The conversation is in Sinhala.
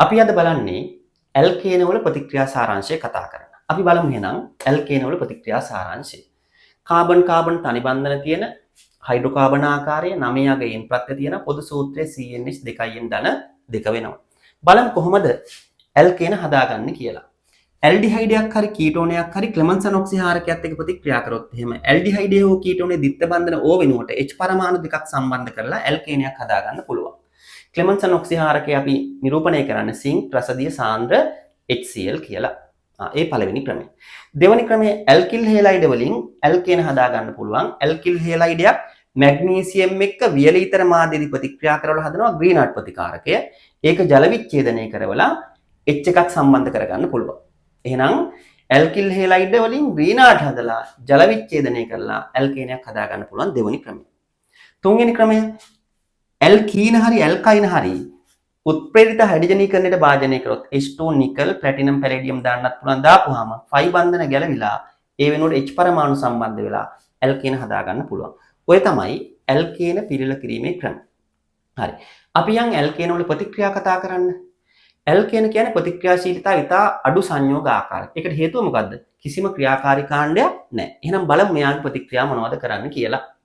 අපි අද බලන්නේ ඇල්කේන වල ප්‍රතික්‍රියා සාරාංශය කතා කරන්න. අපි බලමු එහෙනම් ඇල්කේන වල ප්‍රතික්‍රියා සාරාංශය. කාබන් කාබන් තනි බන්ධන තියෙන හයිඩ්‍රෝකාබන ආකාරයේ 9 අගයෙන් ප්‍රත්‍ය තියෙන පොදු සූත්‍රය CNH2n ධන 2 වෙනවා. බලමු කොහොමද ඇල්කේන හදාගන්නේ කියලා. ඇල්ඩිහයිඩයක් හරි කීටෝනයක් හරි ක්ලෙමන්සන් ඔක්සිහාරකයත් එක්ක ප්‍රතික්‍රියා කරොත් එහෙම ඇල්ඩිහයිඩේ හෝ කීටෝනේ දිත්ත බන්ධන O වෙනුවට H පරමාණු දෙකක් සම්බන්ධ කරලා ඇල්කේනයක් හදාගන්න පුළුවන්. ක්ලෙමන්සන් ඔක්සිහාරකය අපි නිරූපණය කරන්නේ සිංක් රසදිය සාන්ද්‍ර HCl කියලා. ඒ පළවෙනි ක්‍රමය. දෙවෙනි ක්‍රමය ඇල්කිල් හේලයිඩ් වලින් ඇල්කේන හදාගන්න පුළුවන්. ඇල්කිල් හේලයිඩයක් මැග්නීසියම් එක්ක වියලීතර මාධ්‍යදී ප්‍රතික්‍රියා කරවලා හදනවා ග්‍රීනාඩ් ප්‍රතිකාරකය. ඒක ජල විච්ඡේදනය කරවලා H එකක් සම්බන්ධ කරගන්න පුළුවන්. එහෙනම් ඇල්කිල් හේලයිඩ් වලින් ග්‍රීනාඩ් හදලා ජල විච්ඡේදනය කරලා ඇල්කේනයක් හදාගන්න පුළුවන් දෙවෙනි ක්‍රමය. තුන්වෙනි ක්‍රමය ඇල්කීන හරි ඇල්කයින හරි උත්ප්‍රේරිත හයිඩ්‍රජනීකරණයට භාජනය කරොත් H2 නිකල් ප්ලැටිනම් පැලේඩියම් දාන්නත් පුළුවන්. දාපුවාම ෆයි බන්ධන ගැලවිලා ඒ වෙනුවට H පරමාණු සම්බන්ධ වෙලා ඇල්කේන හදාගන්න පුළුවන්. ඔය තමයි ඇල්කේන පිළිල කිරීමේ ක්‍රම. හරි. අපි යන් ඇල්කේන වල ප්‍රතික්‍රියා කතා කරන්න. ඇල්කේන කියන්නේ ප්‍රතික්‍රියාශීලතාව ඉතා අඩු සංයෝග ආකාරයක්. ඒකට හේතුව මොකද්ද? කිසිම ක්‍රියාකාරී කාණ්ඩයක් නැහැ. එහෙනම් බලමු මෙයාගේ ප්‍රතික්‍රියා මොනවද කරන්න කියලා.